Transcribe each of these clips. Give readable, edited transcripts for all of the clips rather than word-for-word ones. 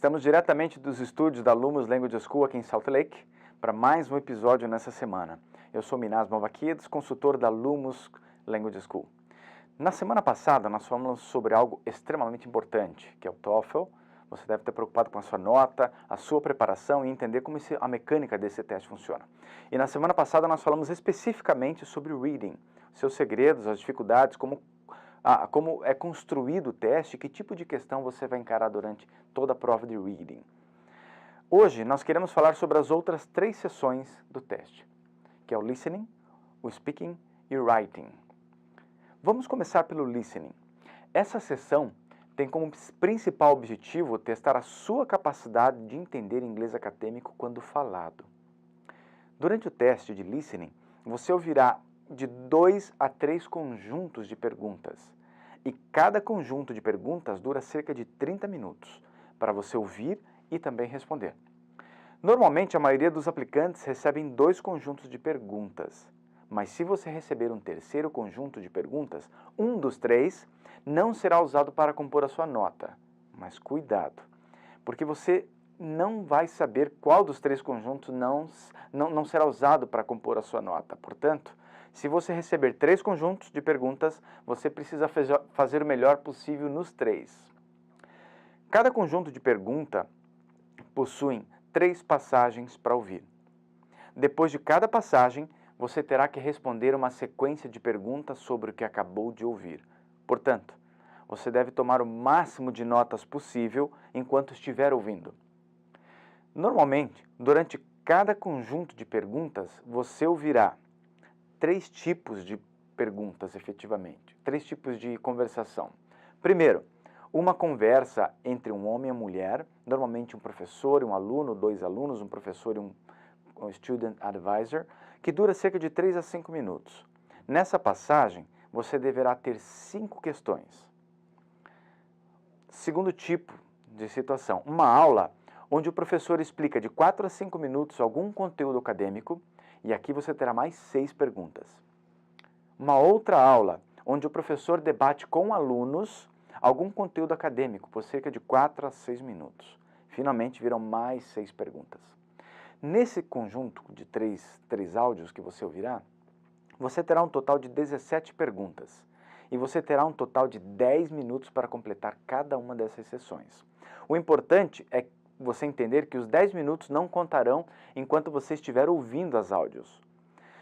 Estamos diretamente dos estúdios da Lumos Language School aqui em Salt Lake para mais um episódio nessa semana. Eu sou Minas Malvaquides, consultor da Lumos Language School. Na semana passada nós falamos sobre algo extremamente importante, que é o TOEFL. Você deve estar preocupado com a sua nota, a sua preparação e entender como a mecânica desse teste funciona. E na semana passada nós falamos especificamente sobre o reading, seus segredos, as dificuldades, como é construído o teste, que tipo de questão você vai encarar durante toda a prova de reading. Hoje nós queremos falar sobre as outras 3 sessões do teste, que é o listening, o speaking e o writing. Vamos começar pelo listening. Essa sessão tem como principal objetivo testar a sua capacidade de entender inglês acadêmico quando falado. Durante o teste de listening, você ouvirá de 2 a 3 conjuntos de perguntas. E cada conjunto de perguntas dura cerca de 30 minutos para você ouvir e também responder. Normalmente, a maioria dos aplicantes recebem 2 conjuntos de perguntas. Mas se você receber um terceiro conjunto de perguntas, um dos 3 não será usado para compor a sua nota. Mas cuidado, porque você não vai saber qual dos 3 conjuntos não será usado para compor a sua nota. Portanto, se você receber 3 conjuntos de perguntas, você precisa fazer o melhor possível nos 3. Cada conjunto de pergunta possui 3 passagens para ouvir. Depois de cada passagem, você terá que responder uma sequência de perguntas sobre o que acabou de ouvir. Portanto, você deve tomar o máximo de notas possível enquanto estiver ouvindo. Normalmente, durante cada conjunto de perguntas, você ouvirá 3 tipos de perguntas, efetivamente. 3 tipos de conversação. Primeiro, uma conversa entre um homem e uma mulher, normalmente um professor e um aluno, 2 alunos, um professor e um student advisor, que dura cerca de 3 a 5 minutos. Nessa passagem, você deverá ter 5 questões. Segundo tipo de situação, uma aula onde o professor explica de 4 a 5 minutos algum conteúdo acadêmico, e aqui você terá mais 6 perguntas. Uma outra aula, onde o professor debate com alunos algum conteúdo acadêmico por cerca de 4 a 6 minutos. Finalmente, virão mais 6 perguntas. Nesse conjunto de 3 áudios que você ouvirá, você terá um total de 17 perguntas. E você terá um total de 10 minutos para completar cada uma dessas sessões. O importante é você entender que os 10 minutos não contarão enquanto você estiver ouvindo as áudios.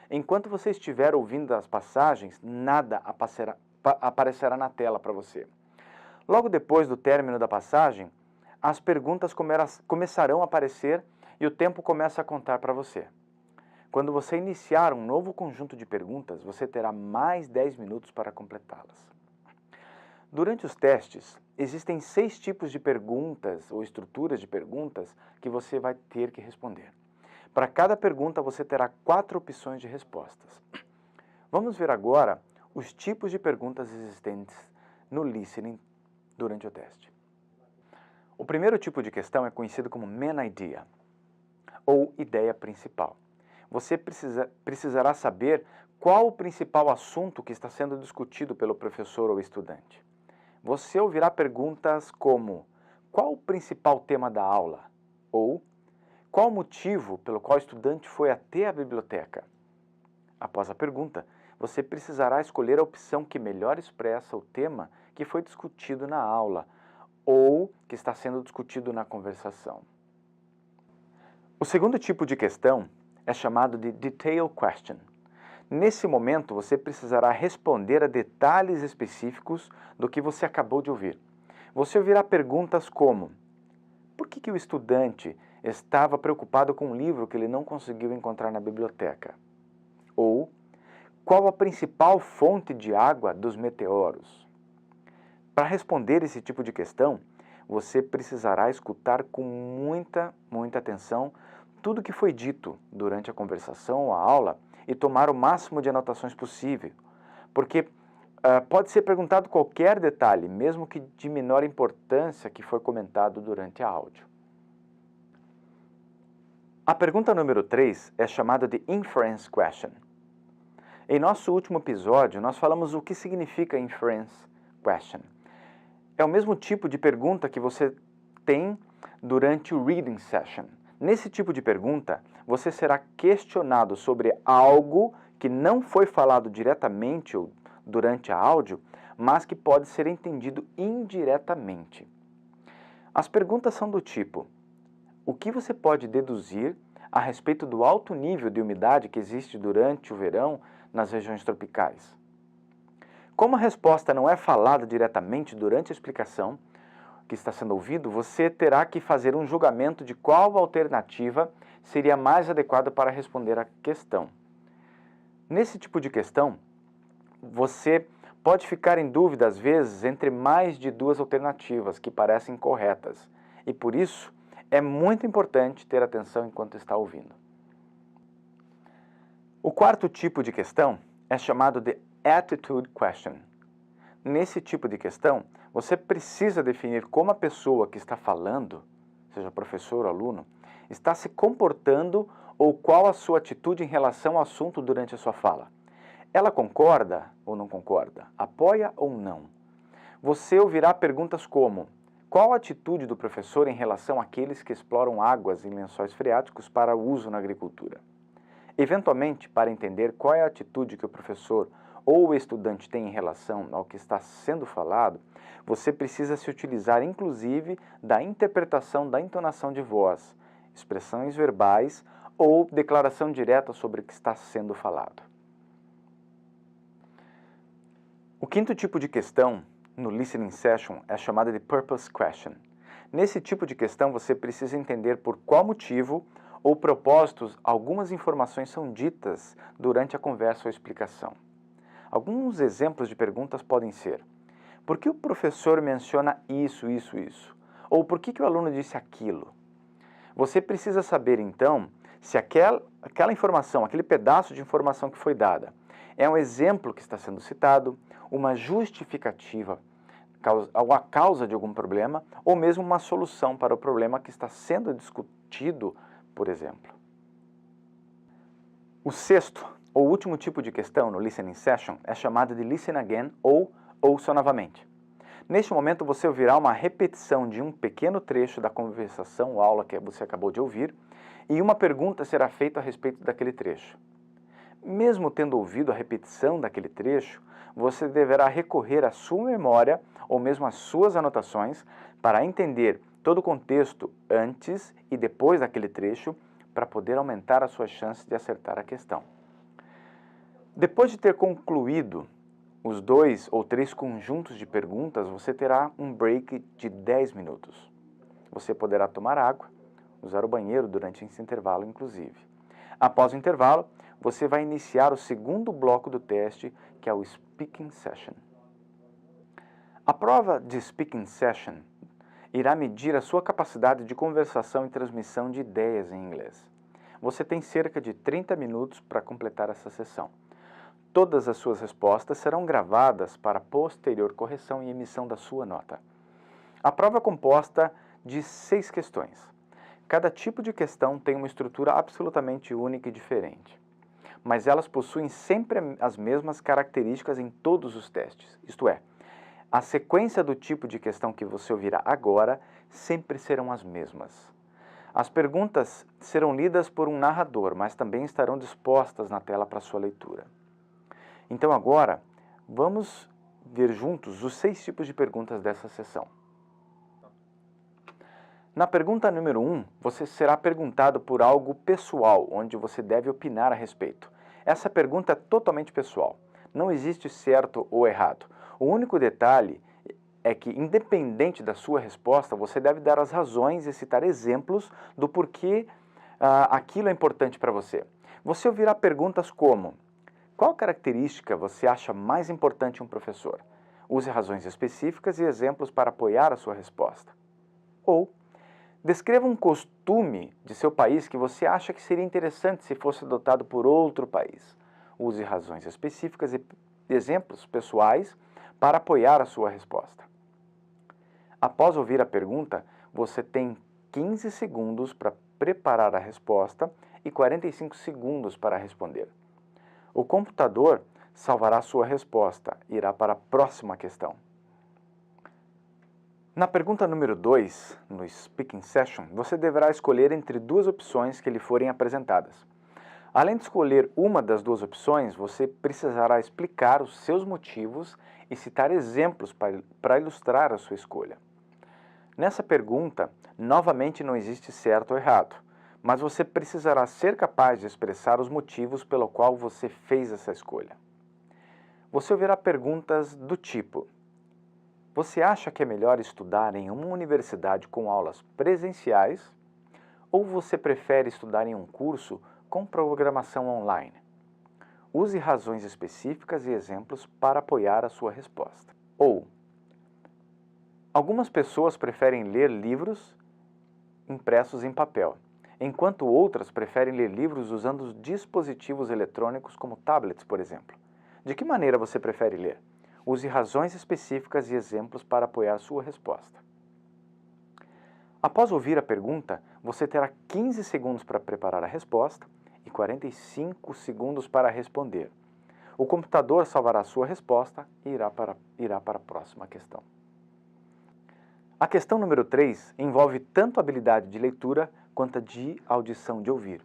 Enquanto você estiver ouvindo as passagens, nada aparecerá na tela para você. Logo depois do término da passagem, as perguntas começarão a aparecer e o tempo começa a contar para você. Quando você iniciar um novo conjunto de perguntas, você terá mais 10 minutos para completá-las. Durante os testes, existem 6 tipos de perguntas ou estruturas de perguntas que você vai ter que responder. Para cada pergunta, você terá 4 opções de respostas. Vamos ver agora os tipos de perguntas existentes no listening durante o teste. O primeiro tipo de questão é conhecido como main idea, ou ideia principal. Você precisará saber qual o principal assunto que está sendo discutido pelo professor ou estudante. Você ouvirá perguntas como: qual o principal tema da aula? Ou qual o motivo pelo qual o estudante foi até a biblioteca? Após a pergunta, você precisará escolher a opção que melhor expressa o tema que foi discutido na aula ou que está sendo discutido na conversação. O segundo tipo de questão é chamado de detail question. Nesse momento, você precisará responder a detalhes específicos do que você acabou de ouvir. Você ouvirá perguntas como: por que o estudante estava preocupado com um livro que ele não conseguiu encontrar na biblioteca? Ou, qual a principal fonte de água dos meteoros? Para responder esse tipo de questão, você precisará escutar com muita atenção tudo que foi dito durante a conversação ou a aula e tomar o máximo de anotações possível, porque pode ser perguntado qualquer detalhe, mesmo que de menor importância que foi comentado durante a áudio. A pergunta número 3 é chamada de inference question. Em nosso último episódio, nós falamos o que significa inference question. É o mesmo tipo de pergunta que você tem durante o reading session. Nesse tipo de pergunta, você será questionado sobre algo que não foi falado diretamente ou durante a áudio, mas que pode ser entendido indiretamente. As perguntas são do tipo: o que você pode deduzir a respeito do alto nível de umidade que existe durante o verão nas regiões tropicais? Como a resposta não é falada diretamente durante a explicação que está sendo ouvido, você terá que fazer um julgamento de qual alternativa seria mais adequada para responder à questão. Nesse tipo de questão, você pode ficar em dúvida às vezes entre mais de duas alternativas que parecem corretas, e por isso é muito importante ter atenção enquanto está ouvindo. O quarto tipo de questão é chamado de Attitude Question. Nesse tipo de questão, você precisa definir como a pessoa que está falando, seja professor ou aluno, está se comportando ou qual a sua atitude em relação ao assunto durante a sua fala. Ela concorda ou não concorda? Apoia ou não? Você ouvirá perguntas como: qual a atitude do professor em relação àqueles que exploram águas em lençóis freáticos para uso na agricultura? Eventualmente, para entender qual é a atitude que o professor ou o estudante tem em relação ao que está sendo falado, você precisa se utilizar inclusive da interpretação da entonação de voz, expressões verbais ou declaração direta sobre o que está sendo falado. O quinto tipo de questão no Listening Session é chamada de Purpose Question. Nesse tipo de questão, você precisa entender por qual motivo ou propósitos algumas informações são ditas durante a conversa ou explicação. Alguns exemplos de perguntas podem ser: por que o professor menciona isso? Ou por que o aluno disse aquilo? Você precisa saber, então, se aquela informação, aquele pedaço de informação que foi dada, é um exemplo que está sendo citado, uma justificativa, a causa de algum problema, ou mesmo uma solução para o problema que está sendo discutido, por exemplo. O sexto ou último tipo de questão no Listening Session é chamado de Listen Again ou Ouça Novamente. Neste momento você ouvirá uma repetição de um pequeno trecho da conversação ou aula que você acabou de ouvir e uma pergunta será feita a respeito daquele trecho. Mesmo tendo ouvido a repetição daquele trecho, você deverá recorrer à sua memória ou mesmo às suas anotações para entender todo o contexto antes e depois daquele trecho para poder aumentar as suas chances de acertar a questão. Depois de ter concluído os 2 ou 3 conjuntos de perguntas, você terá um break de 10 minutos. Você poderá tomar água, usar o banheiro durante esse intervalo, inclusive. Após o intervalo, você vai iniciar o segundo bloco do teste, que é o Speaking Session. A prova de Speaking Session irá medir a sua capacidade de conversação e transmissão de ideias em inglês. Você tem cerca de 30 minutos para completar essa sessão. Todas as suas respostas serão gravadas para posterior correção e emissão da sua nota. A prova é composta de 6 questões. Cada tipo de questão tem uma estrutura absolutamente única e diferente, mas elas possuem sempre as mesmas características em todos os testes, isto é, a sequência do tipo de questão que você ouvirá agora sempre serão as mesmas. As perguntas serão lidas por um narrador, mas também estarão dispostas na tela para sua leitura. Então agora, vamos ver juntos os 6 tipos de perguntas dessa sessão. Na pergunta número 1, você será perguntado por algo pessoal, onde você deve opinar a respeito. Essa pergunta é totalmente pessoal. Não existe certo ou errado. O único detalhe é que, independente da sua resposta, você deve dar as razões e citar exemplos do porquê aquilo é importante para você. Você ouvirá perguntas como: qual característica você acha mais importante em um professor? Use razões específicas e exemplos para apoiar a sua resposta. Ou, descreva um costume de seu país que você acha que seria interessante se fosse adotado por outro país. Use razões específicas e exemplos pessoais para apoiar a sua resposta. Após ouvir a pergunta, você tem 15 segundos para preparar a resposta e 45 segundos para responder. O computador salvará sua resposta e irá para a próxima questão. Na pergunta número 2, no Speaking Session, você deverá escolher entre duas opções que lhe forem apresentadas. Além de escolher uma das duas opções, você precisará explicar os seus motivos e citar exemplos para ilustrar a sua escolha. Nessa pergunta, novamente não existe certo ou errado, mas você precisará ser capaz de expressar os motivos pelo qual você fez essa escolha. Você ouvirá perguntas do tipo: você acha que é melhor estudar em uma universidade com aulas presenciais ou você prefere estudar em um curso com programação online? Use razões específicas e exemplos para apoiar a sua resposta. Ou, algumas pessoas preferem ler livros impressos em papel, enquanto outras preferem ler livros usando dispositivos eletrônicos como tablets, por exemplo. De que maneira você prefere ler? Use razões específicas e exemplos para apoiar sua resposta. Após ouvir a pergunta, você terá 15 segundos para preparar a resposta e 45 segundos para responder. O computador salvará sua resposta e irá para a próxima questão. A questão número 3 envolve tanto a habilidade de leitura quanto a de audição de ouvir.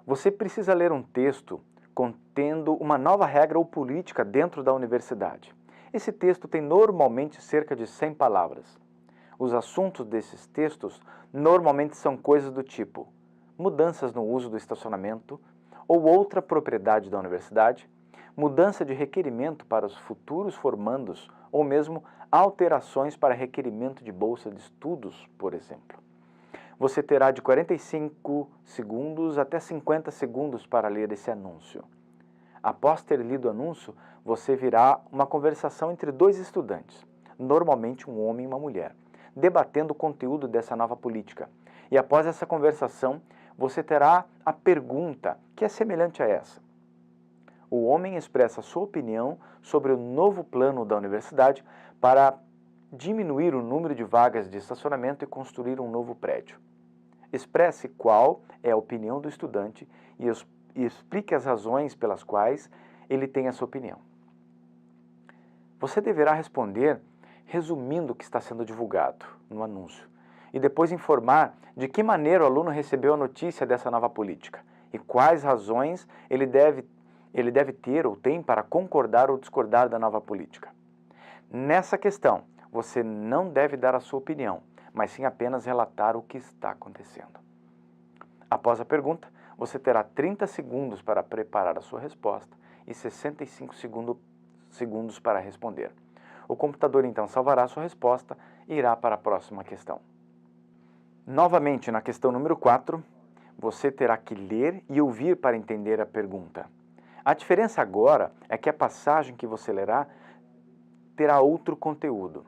Você precisa ler um texto contendo uma nova regra ou política dentro da universidade. Esse texto tem normalmente cerca de 100 palavras. Os assuntos desses textos normalmente são coisas do tipo mudanças no uso do estacionamento ou outra propriedade da universidade, mudança de requerimento para os futuros formandos ou mesmo alterações para requerimento de bolsa de estudos, por exemplo. Você terá de 45 segundos até 50 segundos para ler esse anúncio. Após ter lido o anúncio, você virá uma conversação entre dois estudantes, normalmente um homem e uma mulher, debatendo o conteúdo dessa nova política. E após essa conversação, você terá a pergunta que é semelhante a essa. O homem expressa sua opinião sobre o novo plano da universidade para diminuir o número de vagas de estacionamento e construir um novo prédio. Expresse qual é a opinião do estudante e explique as razões pelas quais ele tem essa opinião. Você deverá responder resumindo o que está sendo divulgado no anúncio e depois informar de que maneira o aluno recebeu a notícia dessa nova política e quais razões ele deve ter ou tem para concordar ou discordar da nova política. Nessa questão, você não deve dar a sua opinião, mas sim apenas relatar o que está acontecendo. Após a pergunta, você terá 30 segundos para preparar a sua resposta e 65 segundos para responder. O computador então salvará a sua resposta e irá para a próxima questão. Novamente, na questão número 4, você terá que ler e ouvir para entender a pergunta. A diferença agora é que a passagem que você lerá terá outro conteúdo.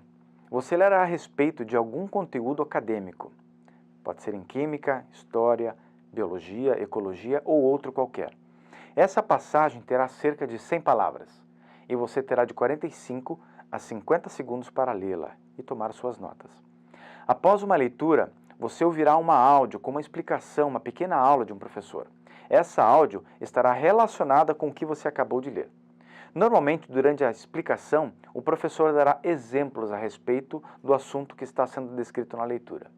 Você lerá a respeito de algum conteúdo acadêmico. Pode ser em química, história, biologia, ecologia ou outro qualquer. Essa passagem terá cerca de 100 palavras e você terá de 45 a 50 segundos para lê-la e tomar suas notas. Após uma leitura, você ouvirá uma áudio com uma explicação, uma pequena aula de um professor. Essa áudio estará relacionada com o que você acabou de ler. Normalmente, durante a explicação, o professor dará exemplos a respeito do assunto que está sendo descrito na leitura.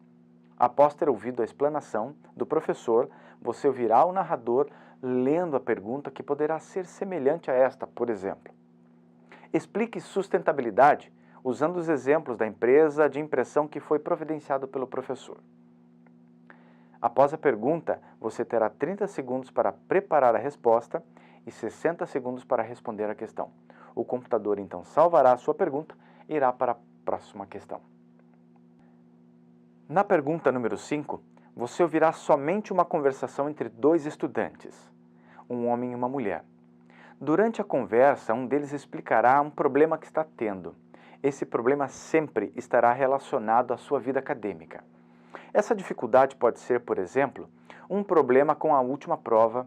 Após ter ouvido a explanação do professor, você ouvirá o narrador lendo a pergunta que poderá ser semelhante a esta, por exemplo. Explique sustentabilidade usando os exemplos da empresa de impressão que foi providenciado pelo professor. Após a pergunta, você terá 30 segundos para preparar a resposta e 60 segundos para responder a questão. O computador então salvará a sua pergunta e irá para a próxima questão. Na pergunta número 5, você ouvirá somente uma conversação entre dois estudantes, um homem e uma mulher. Durante a conversa, um deles explicará um problema que está tendo. Esse problema sempre estará relacionado à sua vida acadêmica. Essa dificuldade pode ser, por exemplo, um problema com a última prova,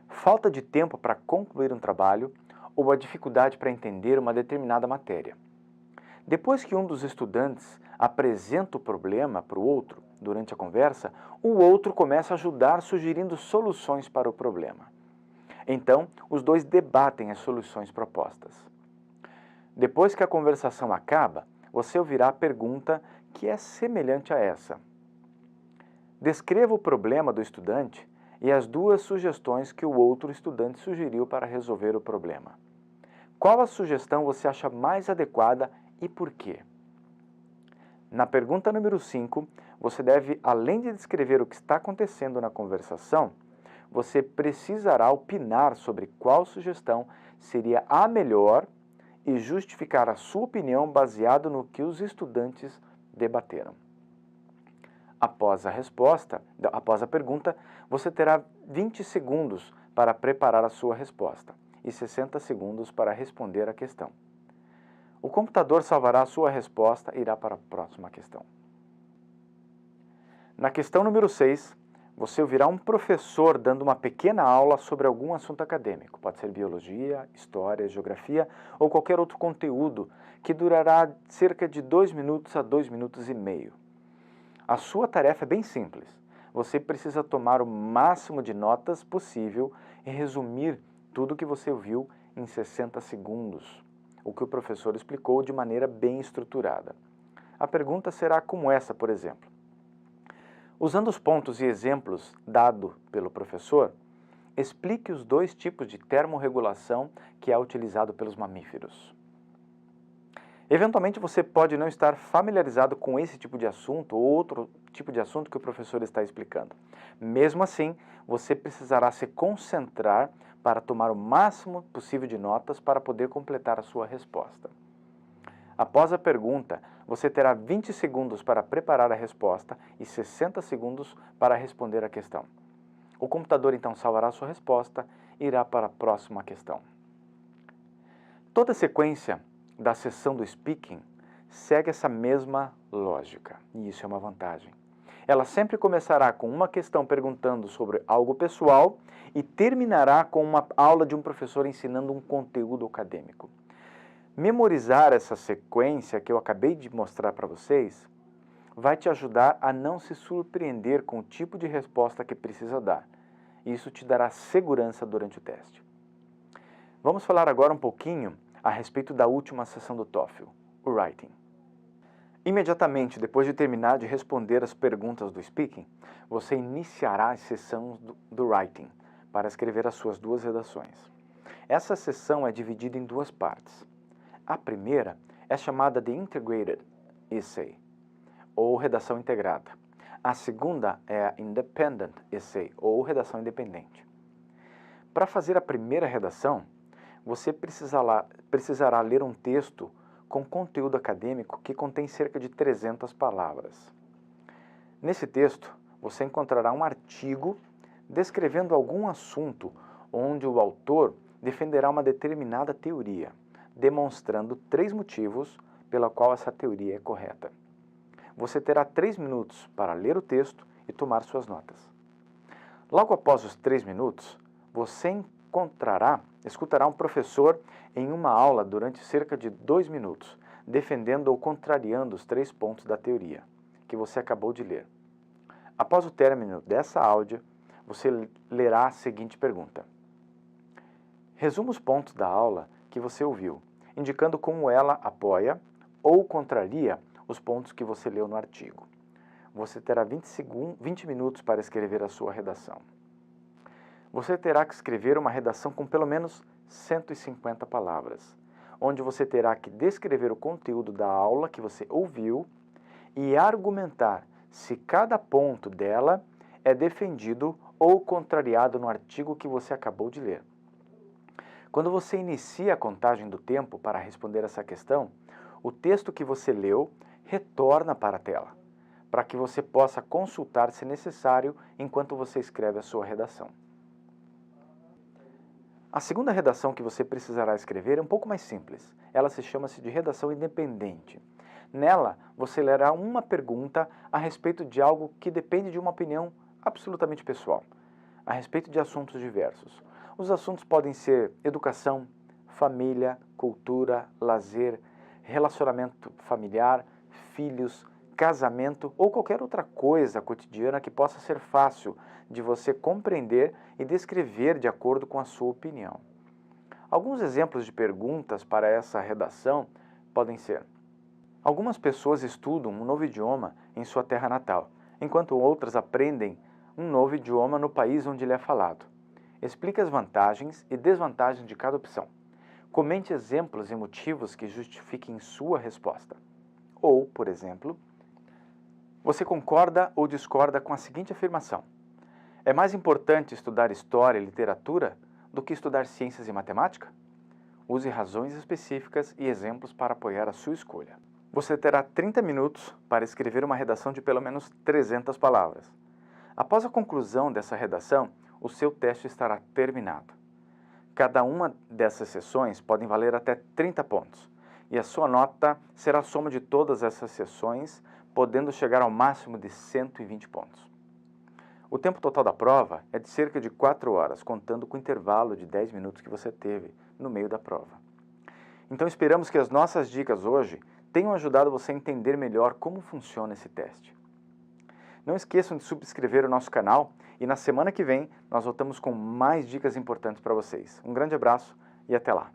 falta de tempo para concluir um trabalho ou a dificuldade para entender uma determinada matéria. Depois que um dos estudantes apresenta o problema para o outro durante a conversa, o outro começa a ajudar sugerindo soluções para o problema. Então, os dois debatem as soluções propostas. Depois que a conversação acaba, você ouvirá a pergunta que é semelhante a essa. Descreva o problema do estudante e as duas sugestões que o outro estudante sugeriu para resolver o problema. Qual a sugestão você acha mais adequada e por quê? Na pergunta número 5, você deve, além de descrever o que está acontecendo na conversação, você precisará opinar sobre qual sugestão seria a melhor e justificar a sua opinião baseado no que os estudantes debateram. Após a pergunta, você terá 20 segundos para preparar a sua resposta e 60 segundos para responder a questão. O computador salvará a sua resposta e irá para a próxima questão. Na questão número 6, você ouvirá um professor dando uma pequena aula sobre algum assunto acadêmico. Pode ser biologia, história, geografia ou qualquer outro conteúdo que durará cerca de 2 minutos a 2 minutos e meio. A sua tarefa é bem simples. Você precisa tomar o máximo de notas possível e resumir tudo o que você ouviu em 60 segundos. O que o professor explicou de maneira bem estruturada. A pergunta será como essa, por exemplo. Usando os pontos e exemplos dados pelo professor, explique os 2 tipos de termorregulação que é utilizado pelos mamíferos. Eventualmente você pode não estar familiarizado com esse tipo de assunto ou outro tipo de assunto que o professor está explicando. Mesmo assim, você precisará se concentrar para tomar o máximo possível de notas para poder completar a sua resposta. Após a pergunta, você terá 20 segundos para preparar a resposta e 60 segundos para responder a questão. O computador então salvará a sua resposta e irá para a próxima questão. Toda a sequência da sessão do speaking segue essa mesma lógica, e isso é uma vantagem. Ela sempre começará com uma questão perguntando sobre algo pessoal e terminará com uma aula de um professor ensinando um conteúdo acadêmico. Memorizar essa sequência que eu acabei de mostrar para vocês vai te ajudar a não se surpreender com o tipo de resposta que precisa dar. Isso te dará segurança durante o teste. Vamos falar agora um pouquinho a respeito da última sessão do TOEFL, o Writing. Imediatamente depois de terminar de responder as perguntas do Speaking, você iniciará a sessão do Writing para escrever as suas 2 redações. Essa sessão é dividida em 2 partes. A primeira é chamada de Integrated Essay, ou redação integrada. A segunda é a Independent Essay, ou redação independente. Para fazer a primeira redação, você precisará ler um texto com conteúdo acadêmico que contém cerca de 300 palavras. Nesse texto, você encontrará um artigo descrevendo algum assunto onde o autor defenderá uma determinada teoria, demonstrando 3 motivos pela qual essa teoria é correta. Você terá 3 minutos para ler o texto e tomar suas notas. Logo após os 3 minutos, você escutará um professor em uma aula durante cerca de 2 minutos, defendendo ou contrariando os 3 pontos da teoria que você acabou de ler. Após o término dessa áudio, você lerá a seguinte pergunta. Resuma os pontos da aula que você ouviu, indicando como ela apoia ou contraria os pontos que você leu no artigo. Você terá 20 minutos para escrever a sua redação. Você terá que escrever uma redação com pelo menos 150 palavras, onde você terá que descrever o conteúdo da aula que você ouviu e argumentar se cada ponto dela é defendido ou contrariado no artigo que você acabou de ler. Quando você inicia a contagem do tempo para responder essa questão, o texto que você leu retorna para a tela, para que você possa consultar se necessário enquanto você escreve a sua redação. A segunda redação que você precisará escrever é um pouco mais simples. Ela se chama-se de redação independente. Nela, você lerá uma pergunta a respeito de algo que depende de uma opinião absolutamente pessoal, a respeito de assuntos diversos. Os assuntos podem ser educação, família, cultura, lazer, relacionamento familiar, filhos, casamento ou qualquer outra coisa cotidiana que possa ser fácil de você compreender e descrever de acordo com a sua opinião. Alguns exemplos de perguntas para essa redação podem ser: Algumas pessoas estudam um novo idioma em sua terra natal, enquanto outras aprendem um novo idioma no país onde ele é falado. Explique as vantagens e desvantagens de cada opção. Comente exemplos e motivos que justifiquem sua resposta. Ou, por exemplo, você concorda ou discorda com a seguinte afirmação: é mais importante estudar história e literatura do que estudar ciências e matemática? Use razões específicas e exemplos para apoiar a sua escolha. Você terá 30 minutos para escrever uma redação de pelo menos 300 palavras. Após a conclusão dessa redação, o seu teste estará terminado. Cada uma dessas sessões podem valer até 30 pontos, e a sua nota será a soma de todas essas sessões, podendo chegar ao máximo de 120 pontos. O tempo total da prova é de cerca de 4 horas, contando com o intervalo de 10 minutos que você teve no meio da prova. Então esperamos que as nossas dicas hoje tenham ajudado você a entender melhor como funciona esse teste. Não esqueçam de subscrever o nosso canal e na semana que vem nós voltamos com mais dicas importantes para vocês. Um grande abraço e até lá!